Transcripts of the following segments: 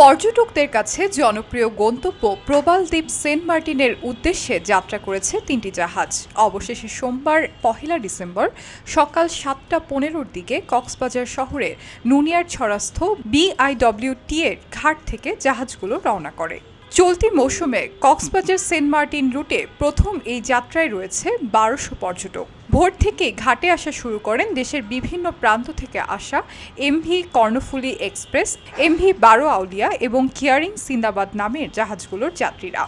পর্যটকদের কাছে জনপ্রিয় গন্তব্য প্রবাল দ্বীপ সেন্ট মার্টিনের উদ্দেশ্যে যাত্রা করেছে ৩টি জাহাজ। অবশেষে সোমবার ১ ডিসেম্বর সকাল ৭:১৫-র দিকে কক্সবাজার শহরের নুনিয়ারছড়াস্থ BIWT এর ঘাট থেকে জাহাজগুলো রওনা করে। চলতি মৌসুমে কক্সবাজার সেন্ট মার্টিন রুটে প্রথম এই যাত্রায় রয়েছে ১২০০ পর্যটক। ভোর থেকে ঘাটে আসা শুরু করেন দেশের বিভিন্ন প্রান্ত থেকে আসা MV কর্ণফুলী এক্সপ্রেস, MV বারো আউলিয়া এবং কেয়ারিং সিন্দাবাদ নামের জাহাজগুলোর যাত্রীরা।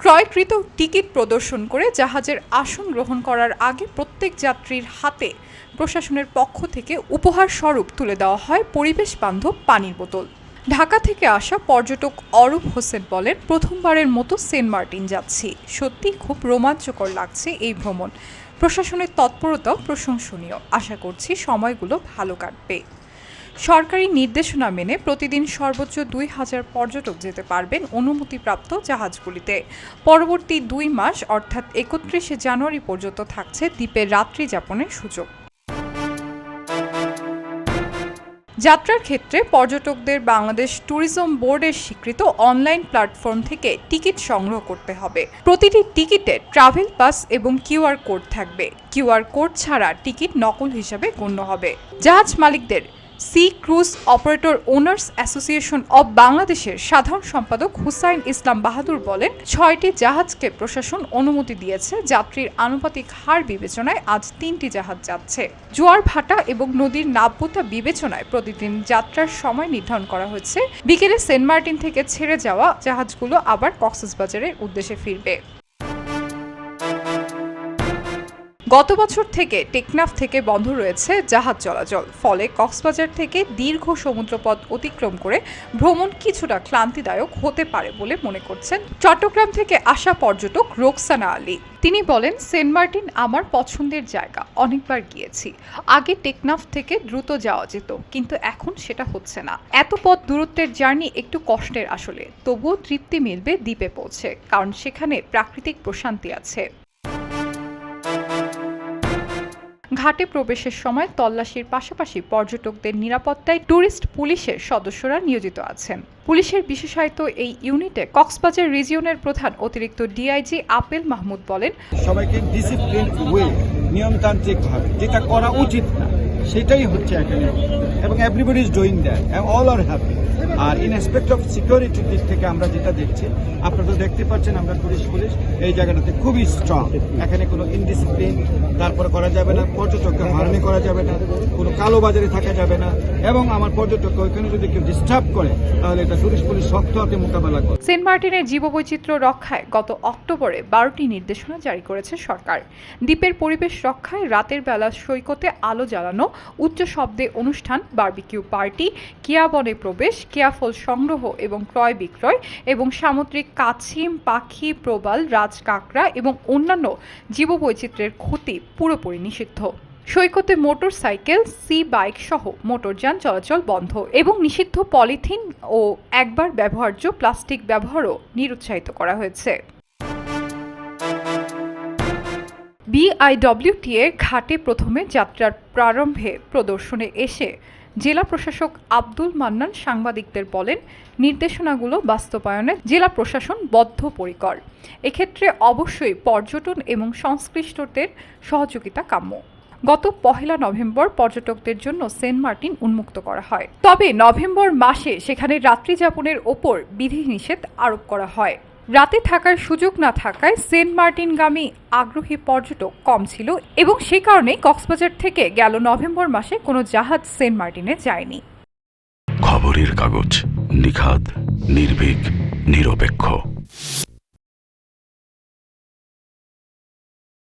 ক্রয়কৃত টিকিট প্রদর্শন করে জাহাজের আসন গ্রহণ করার আগে প্রত্যেক যাত্রীর হাতে প্রশাসনের পক্ষ থেকে উপহার স্বরূপ তুলে দেওয়া হয় পরিবেশ বান্ধব পানির বোতল। ঢাকা থেকে আসা পর্যটক অরূপ হোসেন বলেন, প্রথমবারের মতো সেন্ট মার্টিন যাচ্ছি, সত্যি খুব রোমাঞ্চকর লাগছে এই ভ্রমণ। প্রশাসনের তৎপরতাও প্রশংসনীয়, আশা করছি সময়গুলো ভালো কাটবে। সরকারি নির্দেশনা মেনে প্রতিদিন সর্বোচ্চ ২,০০০ পর্যটক যেতে পারবেন অনুমতিপ্রাপ্ত জাহাজগুলিতে। পরবর্তী ২ মাস অর্থাৎ ৩১ জানুয়ারি পর্যন্ত থাকছে দ্বীপের রাত্রি যাপনের সুযোগ। যাত্রার ক্ষেত্রে পর্যটকদের বাংলাদেশ ট্যুরিজম বোর্ডের স্বীকৃত অনলাইন প্ল্যাটফর্ম থেকে টিকিট সংগ্রহ করতে হবে। প্রতিটি টিকিটে ট্রাভেল পাস এবং QR কোড থাকবে। QR কোড ছাড়া টিকিট নকল হিসাবে গণ্য হবে। জাহাজ মালিকদের sea cruise operator owners association of বাংলাদেশের সাধারণ সম্পাদক হুসাইন ইসলাম বাহাদুর বলেন, ৬টি জাহাজকে প্রশাসন অনুমতি দিয়েছে। যাত্রীর আনুপাতিক হার বিবেচনায় আজ ৩টি জাহাজ যাচ্ছে। জোয়ার ভাটা এবং নদীর নাব্যতা বিবেচনায় প্রতিদিন যাত্রার সময় নির্ধারণ করা হয়েছে। বিকেলে সেন্ট মার্টিন থেকে ছেড়ে যাওয়া জাহাজগুলো আবার কক্সবাজারের উদ্দেশ্যে ফিরবে। গত বছর থেকে টেকনাফ থেকে বন্ধ রয়েছে জাহাজ চলাচল। ফলে কক্সবাজার থেকে দীর্ঘ সমুদ্রপথ অতিক্রম করে ভ্রমণ কিছুটা ক্লান্তিদায়ক হতে পারে বলে মনে করছেন চট্টগ্রাম থেকে আসা পর্যটক রোকসানা আলী। তিনি বলেন, সেন্ট মার্টিন আমার পছন্দের জায়গা, অনেকবার গিয়েছি। আগে টেকনাফ থেকে দ্রুত যাওয়া যেত, কিন্তু এখন সেটা হচ্ছে না। এত পথ দূরত্বের জার্নি একটু কষ্টের আসলে, তবুও তৃপ্তি মিলবে দ্বীপে পৌঁছে, কারণ সেখানে প্রাকৃতিক প্রশান্তি আছে। ঘাটে প্রবেশের সময় তল্লাশির পাশাপাশি পর্যটকদের নিরাপত্তায় ট্যুরিস্ট পুলিশের সদস্যরা নিয়োজিত আছেন। পুলিশের বিশেষায়িত এই ইউনিটে কক্সবাজার রিজিয়নের প্রধান অতিরিক্ত DIG আপেল মাহমুদ বলেন, সবাইকে ডিসিপ্লিন ওয়ে, নিয়মতান্ত্রিকভাবে যেটা করা উচিত না সেটাই হচ্ছে এখানে, এবং everybody is doing that and all are happy. আর ইন অ্যাসপেক্ট অফ সিকিউরিটির দিক থেকে আমরা যেটা দেখছি, আপনারা তো দেখতে পাচ্ছেন, আমরা পুলিশ এই জায়গাটাতে খুবই স্ট্রং। এখানে কোনো ইনডিসিপ্লিন তারপরে করা যাবে না, পর্যটককে হয়রানি করা যাবে না, কোনো কালোবাজারে থাকা যাবে না, এবং আমার পর্যটককে ওইখানে যদি কেউ ডিস্টার্ব করে তাহলে এটা টুরিস্ট পুলিশ শক্ত হাতে মোকাবেলা করে। সেন্ট মার্টিনের জীববৈচিত্র্য রক্ষায় গত অক্টোবরে 12টি নির্দেশনা জারি করেছে সরকার। দ্বীপের পরিবেশ রক্ষায় রাতের বেলা সৈকতে আলো জ্বালানো, উচ্চ শব্দে অনুষ্ঠান, বারবিকিউ পার্টি, কেয়া বনে প্রবেশ, কেয়া ফল সংগ্রহ এবং ক্রয় বিক্রয় এবং সামুদ্রিক কাছিম, পাখি, প্রবাল, রাজকাঁকড়া এবং অন্যান্য জীববৈচিত্র্যের ক্ষতি পুরোপুরি নিষিদ্ধ। সৈকতে মোটর সাইকেল, সি বাইক সহ মোটরযান চলাচল বন্ধ এবং নিষিদ্ধ পলিথিন ও একবার ব্যবহার্য প্লাস্টিক ব্যবহারও নিরুৎসাহিত করা হয়েছে। BIWT এর ঘাটে প্রথমে যাত্রার প্রারম্ভে প্রদর্শনে এসে জেলা প্রশাসক আব্দুল মান্নান সাংবাদিকদের বলেন, নির্দেশনাগুলো বাস্তবায়নে জেলা প্রশাসন বদ্ধপরিকর। এক্ষেত্রে অবশ্যই পর্যটন এবং সংশ্লিষ্টদের সহযোগিতা কাম্য। গত 1 নভেম্বর পর্যটকদের জন্য সেন্ট মার্টিন উন্মুক্ত করা হয়, তবে নভেম্বর মাসে সেখানে রাত্রি যাপনের ওপর বিধিনিষেধ আরোপ করা হয়। রাতে থাকার সুযোগ না থাকায় সেন্ট মার্টিনগামী আগ্রহী পর্যটক কম ছিল এবং সে কারণে কক্সবাজার থেকে গেল নভেম্বর মাসে কোনো জাহাজ সেন্ট মার্টিনে যায়নি। খবরের কাগজ, নিখাদ, নির্ভীক, নিরপেক্ষ।